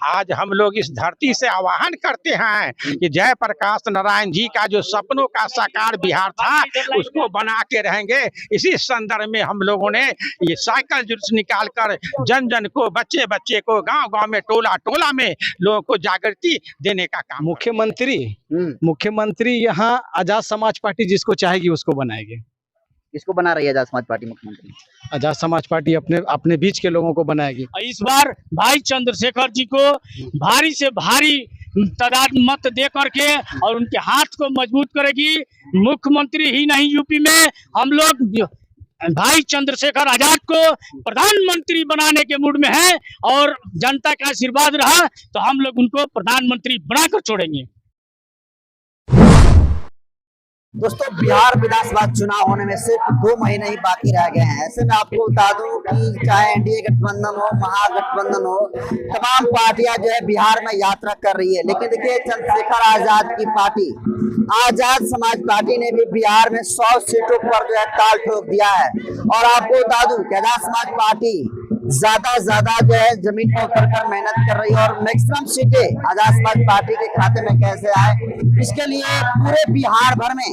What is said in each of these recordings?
आज हम लोग इस धरती से आह्वान करते हैं कि जयप्रकाश नारायण जी का जो सपनों का साकार बिहार था उसको बना के रहेंगे। इसी संदर्भ में हम लोगों ने ये साइकिल जुलूस निकाल कर जन जन को, बच्चे बच्चे को, गांव गांव में, टोला टोला में लोगों को जागृति देने का काम। मुख्यमंत्री यहाँ आजाद समाज पार्टी जिसको चाहेगी उसको बनाएगी। किसको बना रही है आजाद समाज पार्टी मुख्यमंत्री? आजाद समाज पार्टी अपने बीच के लोगों को बनाएगी। इस बार भाई चंद्रशेखर जी को भारी से भारी तादाद मत दे करके और उनके हाथ को मजबूत करेगी। मुख्यमंत्री ही नहीं, यूपी में हम लोग भाई चंद्रशेखर आजाद को प्रधानमंत्री बनाने के मूड में हैं और जनता का आशीर्वाद रहा तो हम लोग उनको प्रधानमंत्री बनाकर छोड़ेंगे। दोस्तों, बिहार विधानसभा चुनाव होने में सिर्फ 2 महीने ही बाकी रह गए हैं। ऐसे में आपको बता दूं कि चाहे एनडीए गठबंधन हो, महागठबंधन हो, तमाम पार्टियां जो है बिहार में यात्रा कर रही है। लेकिन देखिए, चंद्रशेखर आजाद की पार्टी आजाद समाज पार्टी ने भी बिहार में 100 सीटों पर जो है ताल ठोक दिया है। और आपको बता दूं कि आजाद समाज पार्टी ज्यादा जो है जमीन पर उतरकर मेहनत कर रही है और मैक्सिमम सीटें आजाद समाज पार्टी के खाते में कैसे आए, इसके लिए पूरे बिहार भर में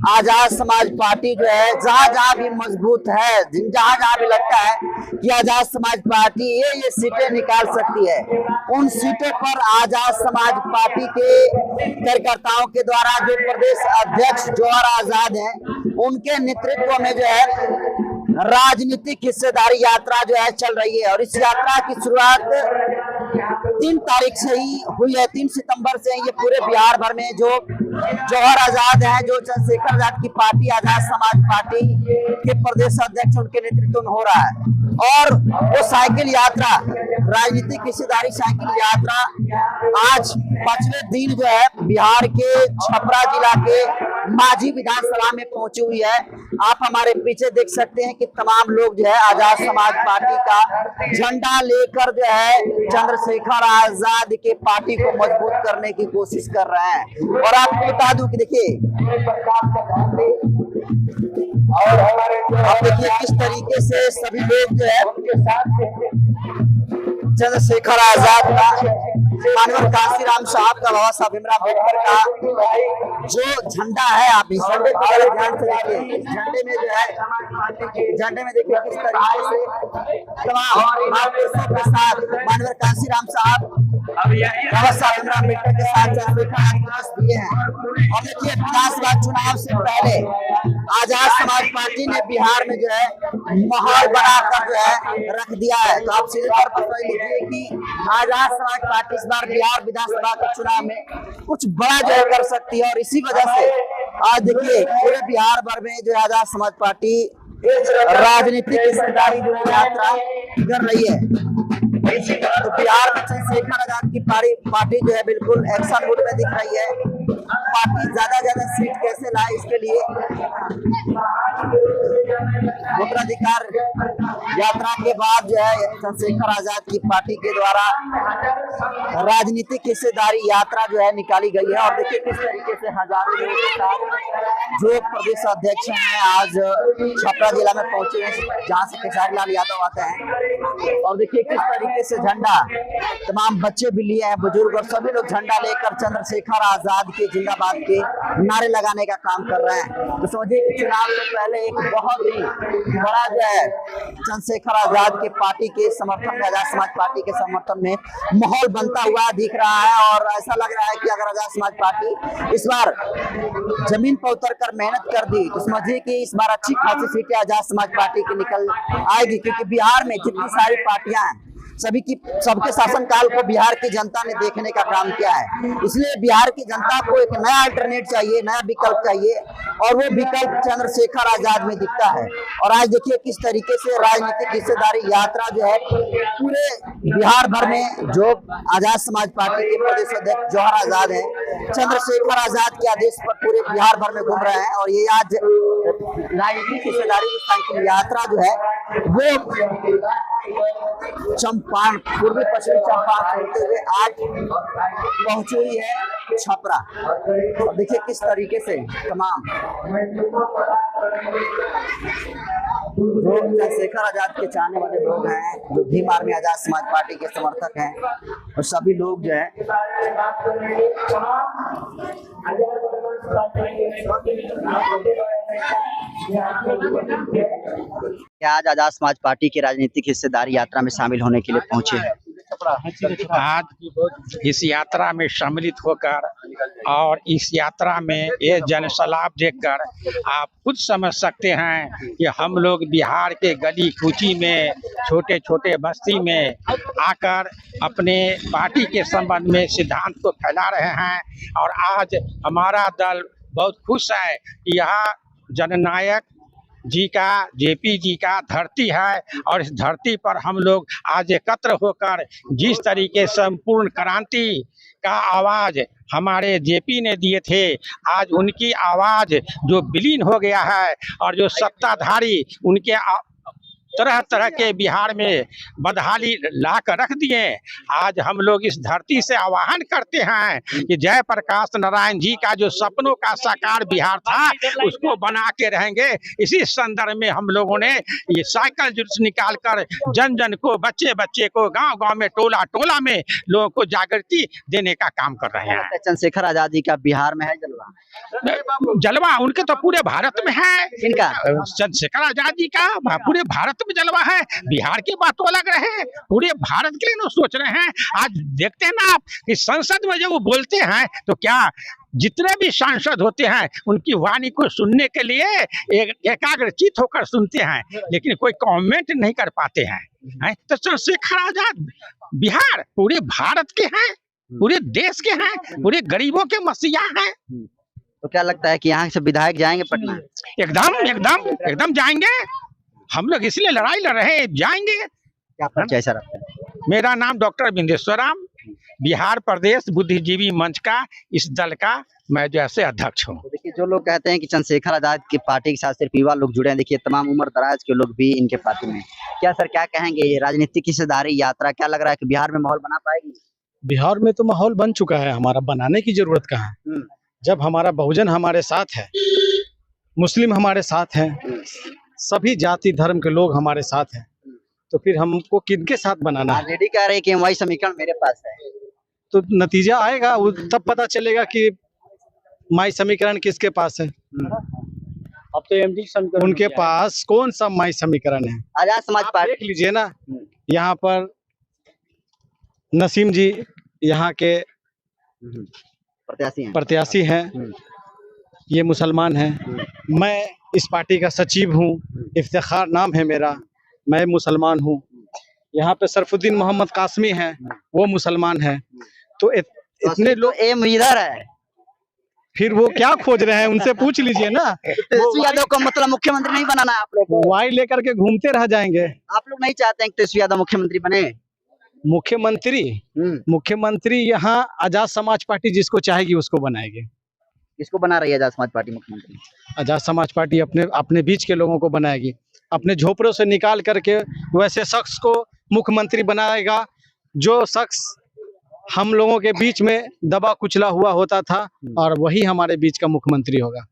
आजाद समाज पार्टी जो है जहां भी मजबूत है, जहां भी लगता है कि आजाद समाज पार्टी ये सीटें निकाल सकती है, उन सीटों पर आजाद समाज पार्टी के कार्यकर्ताओं के द्वारा जो प्रदेश अध्यक्ष जौहर आजाद हैं, उनके नेतृत्व में जो है राजनीतिक हिस्सेदारी यात्रा जो है चल रही है। और इस यात्रा की शुरुआत 3 तारीख से ही हुई है। 3 सितंबर से ये पूरे बिहार भर में जो जौहर आजाद है, जो चंद्रशेखर आजाद की पार्टी आजाद समाज पार्टी के प्रदेश अध्यक्ष उनके नेतृत्व में हो रहा है। और वो साइकिल यात्रा, राजनीतिक हिस्सेदारी साइकिल यात्रा आज 5वें दिन जो है बिहार के छपरा जिला के माझी विधानसभा में पहुंची हुई है। आप हमारे पीछे देख सकते हैं कि तमाम लोग जो है आजाद समाज पार्टी का झंडा लेकर जो है चंद्रशेखर आजाद के पार्टी को मजबूत करने की कोशिश कर रहे हैं। और आपको बता दूं कि देखिए, आप देखिए किस तरीके से सभी लोग जो है चंद्रशेखर आजाद का, माननीय कांशीराम साहब का, बाबा साहब भीमराव अम्बेडकर का जो झंडा है, आप इस झंडे को ध्यान से देखिए। झंडे में जो है, झंडे में देखिए किस तरीके से तमाम के साथ माननीय कांशीराम साहब, बाबा साहब भीमराव अम्बेडकर के साथ चंद्रशेखर दिए हैं। और देखिए, विधानसभा चुनाव से पहले आजाद समाज पार्टी ने बिहार में जो है माहौल बनाकर जो है रख दिया है। तो आप सीधे तौर पर समझ लीजिए कि आजाद समाज पार्टी इस बार बिहार विधानसभा के चुनाव में कुछ बड़ा जो है कर सकती है। और इसी वजह से आज देखिए पूरे बिहार भर में जो आजाद समाज पार्टी राजनीतिक हिस्सेदारी जो यात्रा कर रही है। तो बिहार में चंद्रशेखर आजाद की पार्टी जो है बिल्कुल एक्शन मूड में दिख रही है। पार्टी ज्यादा सीट कैसे लाए, इसके लिए वोटाधिकार यात्रा के बाद जो है चंद्रशेखर आजाद की पार्टी के द्वारा राजनीतिक हिस्सेदारी यात्रा जो है निकाली गई है। और देखिए किस तरीके से हजारों लोगों के साथ जो प्रदेश अध्यक्ष हैं आज छपरा जिला में पहुंचे हैं, जहां से खेसारी लाल यादव आते हैं। और देखिए किस तरीके से झंडा तमाम बच्चे भी लिए हैं, बुजुर्ग और सभी लोग झंडा लेकर चंद्रशेखर आजाद के जिंदाबाद के नारे लगाने का काम कर रहे हैं। तो समझिए कि चुनाव से पहले एक बहुत ही बड़ा जो है चंद्रशेखर आजाद के पार्टी के समर्थन में, आजाद समाज पार्टी के समर्थन में माहौल बनता हुआ दिख रहा है। और ऐसा लग रहा है कि अगर आजाद समाज पार्टी इस बार जमीन पर उतरकर मेहनत कर दी तो समझिए कि इस बार अच्छी खासी सीटें आजाद समाज पार्टी की निकल आएगी। क्योंकि बिहार में जितनी सारी पार्टियां हैं, सबके शासनकाल को बिहार की जनता ने देखने का काम किया है। इसलिए बिहार की जनता को एक नया अल्टरनेट चाहिए, नया विकल्प चाहिए, और वो विकल्प चंद्रशेखर आजाद में दिखता है। और आज देखिए किस तरीके से राजनीतिक हिस्सेदारी यात्रा जो है पूरे बिहार भर में, जो आजाद समाज पार्टी के प्रदेश अध्यक्ष जौहर आजाद है, चंद्रशेखर आजाद के आदेश पर पूरे बिहार भर में घूम रहे हैं। और ये आज राजनीतिक हिस्सेदारी की साइकिल यात्रा जो है वो चंपारण, पूर्वी पश्चिमी चंपारण होते हुए आज पहुंची हुई है छपरा। और देखिए किस तरीके से तमाम जो चंद्रशेखर आजाद के चाहने वाले लोग हैं, जो भीम आर्मी आजाद समाज पार्टी के समर्थक हैं, और सभी लोग जो है आज आजाद समाज पार्टी की राजनीतिक हिस्सेदारी यात्रा में शामिल होने के लिए पहुंचे हैं। आज इस यात्रा में सम्मिलित होकर और इस यात्रा में ये जनसलाब देखकर आप खुद समझ सकते हैं कि हम लोग बिहार के गली कूची में, छोटे छोटे बस्ती में आकर अपने पार्टी के संबंध में सिद्धांत को फैला रहे हैं। और आज हमारा दल बहुत खुश है कि यहाँ जननायक जी का, जेपी जी का धरती है, और इस धरती पर हम लोग आज एकत्र होकर जिस तरीके से संपूर्ण क्रांति का आवाज हमारे जेपी ने दिए थे, आज उनकी आवाज जो विलीन हो गया है और जो सत्ताधारी उनके तरह तरह के बिहार में बदहाली ला कर रख दिए, आज हम लोग इस धरती से आह्वान करते हैं कि जयप्रकाश नारायण जी का जो सपनों का साकार बिहार था उसको बना के रहेंगे। इसी संदर्भ में हम लोगों ने ये साइकिल जुलूस निकाल कर जन जन को, बच्चे बच्चे को, गांव गांव में, टोला टोला में लोगों को जागृति देने का काम कर रहे हैं। चंद्रशेखर आजाद जी का बिहार में है जलवा? जलवा उनके तो पूरे भारत में है। इनका चंद्रशेखर आजाद जी का पूरे भारत में जलवा है। बिहार की बात तो अलग रहे, पूरे भारत के लिए ना सोच रहे हैं। आज देखते हैं ना आप कि संसद में जब वो बोलते हैं तो क्या जितने भी सांसद होते हैं उनकी वाणी को सुनने के लिए एकाग्रचित होकर सुनते हैं, लेकिन कोई कमेंट नहीं कर पाते हैं। तो चंद्रशेखर आजाद बिहार पूरे भारत के हैं, पूरे देश के हैं, पूरे गरीबों के मसीहा हैं। तो क्या लगता है कि यहाँ से विधायक जाएंगे पटना? एकदम एकदम एकदम जाएंगे। हम लोग इसलिए लड़ाई लड़ रहे हैं, जाएंगे। क्या परिचय सर आपका? मेरा नाम डॉक्टर बिंदेश्वर राम, बिहार प्रदेश बुद्धिजीवी मंच का इस दल का मैं जैसे अध्यक्ष हूँ। तो देखिए, जो लोग कहते हैं कि चंद्रशेखर आजाद की पार्टी के साथ सिर्फ युवा लोग जुड़े हैं, देखिए तमाम उम्र दराज के लोग भी इनके पार्टी में। क्या सर, क्या कहेंगे, ये राजनीतिक हिस्सेदारी यात्रा क्या लग रहा है कि बिहार में माहौल बना पाएगी? बिहार में तो माहौल बन चुका है, हमारा बनाने की जरूरत कहाँ है। जब हमारा बहुजन हमारे साथ है, मुस्लिम हमारे साथ हैं, सभी जाति धर्म के लोग हमारे साथ हैं, तो फिर हमको किनके साथ बनाना है? ऑलरेडी कह रहे हैं कि वही समीकरण मेरे पास है, तो नतीजा आएगा, तब पता चलेगा कि माई समीकरण किसके पास है। अब तो एमडी समीकरण उनके पास कौन सा माई समीकरण है? आजाद समाज आप पार्टी। देख लीजिए ना, यहाँ पर नसीम जी यहाँ के प्रत्याशी हैं, ये मुसलमान हैं। मैं इस पार्टी का सचिव हूँ, इफ्तिखार नाम है मेरा, मैं मुसलमान हूँ। यहाँ पे सरफुद्दीन मोहम्मद कासमी हैं, वो मुसलमान हैं। तो इतने लोग एम इधर है, फिर वो क्या खोज रहे हैं, उनसे पूछ लीजिए ना। तेजस्वी यादव को मतलब मुख्यमंत्री नहीं बनाना है आप लोग को? वाई लेकर के घूमते रह जाएंगे। आप लोग नहीं चाहते हैं कि तेजस्वी यादव मुख्यमंत्री बने? मुख्यमंत्री यहाँ आजाद समाज पार्टी जिसको चाहेगी उसको बनाएगी। किसको बना रही है आजाद समाज पार्टी मुख्यमंत्री? आजाद समाज पार्टी अपने बीच के लोगों को बनाएगी, अपने झोपड़ों से निकाल करके वैसे शख्स को मुख्यमंत्री बनाएगा जो शख्स हम लोगों के बीच में दबा कुचला हुआ होता था, और वही हमारे बीच का मुख्यमंत्री होगा।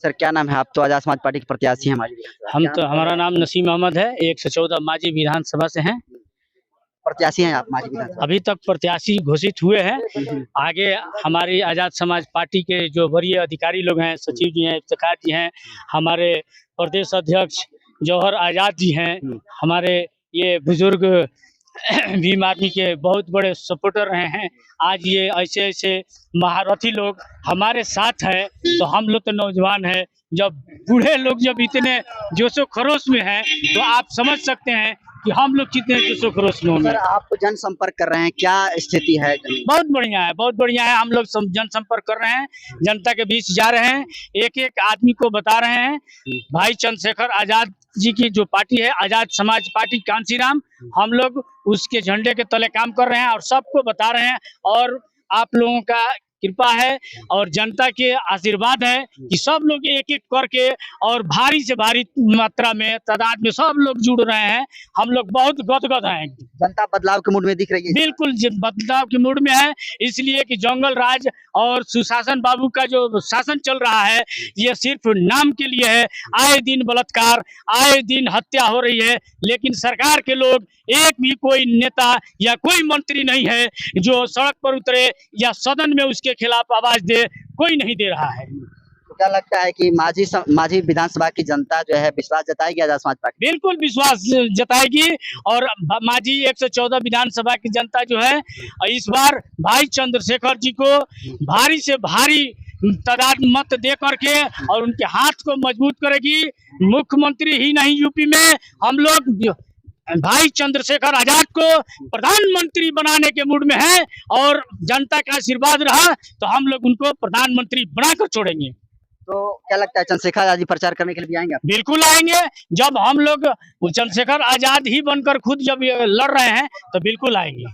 सर क्या नाम है? आप तो आजाद समाज पार्टी के प्रत्याशी हैं। हमारा नाम नसीम अहमद है, 114 माजी विधानसभा से हैं। प्रत्याशी हैं आप माजी विधानसभा? अभी तक प्रत्याशी घोषित हुए हैं। आगे हमारी आजाद समाज पार्टी के जो वरीय अधिकारी लोग हैं, सचिव जी हैं, इफ्तिखार जी हैं, हमारे प्रदेश अध्यक्ष जौहर आजाद जी हैं, हमारे ये बुजुर्ग भीम आर्मी के बहुत बड़े सपोर्टर रहे हैं। आज ये ऐसे ऐसे महारथी लोग हमारे साथ हैं, तो हम लोग तो नौजवान हैं, जब बूढ़े लोग जब इतने जोशो खरोश में हैं, तो आप समझ सकते हैं कि हम लोग कितने जोशो खरोश में होंगे। सर आप जनसंपर्क कर रहे हैं, क्या स्थिति है? बहुत बढ़िया है, बहुत बढ़िया है। हम लोग जनसंपर्क कर रहे हैं, जनता के बीच जा रहे हैं, एक एक आदमी को बता रहे हैं भाई चंद्रशेखर आजाद जी की जो पार्टी है आजाद समाज पार्टी कांसीराम, हम लोग उसके झंडे के तले काम कर रहे हैं और सबको बता रहे हैं। और आप लोगों का कृपा है और जनता के आशीर्वाद है कि सब लोग एक एक करके और भारी से भारी मात्रा में तादाद में सब लोग जुड़ रहे हैं। हम लोग बहुत गदगद हैं। जनता बदलाव के मूड में दिख रही है। बिल्कुल बदलाव के मूड में है, इसलिए कि जंगल राज और सुशासन बाबू का जो शासन चल रहा है ये सिर्फ नाम के लिए है। आए दिन बलात्कार, आए दिन हत्या हो रही है, लेकिन सरकार के लोग एक भी कोई नेता या कोई मंत्री नहीं है जो सड़क पर उतरे या सदन में उसके खिलाफ आवाज दे, कोई नहीं दे रहा है। तो क्या लगता है कि माझी विधानसभा की जनता जो है विश्वास जताएगी आजाद समाज पार्टी? बिल्कुल विश्वास जताएगी और माझी 114 विधानसभा की जनता जो है इस बार भाई चंद्रशेखर जी को भारी से भारी तादाद मत दे करके और उनके हाथ को मजबूत करेगी। मुख्यमंत्री ही नहीं यूपी में हम लोग भाई चंद्रशेखर आजाद को प्रधानमंत्री बनाने के मूड में है और जनता का आशीर्वाद रहा तो हम लोग उनको प्रधानमंत्री बनाकर छोड़ेंगे। तो क्या लगता है चंद्रशेखर आजाद जी प्रचार करने के लिए भी आएंगे आप? बिल्कुल आएंगे। जब हम लोग चंद्रशेखर आजाद ही बनकर खुद जब लड़ रहे हैं तो बिल्कुल आएंगे।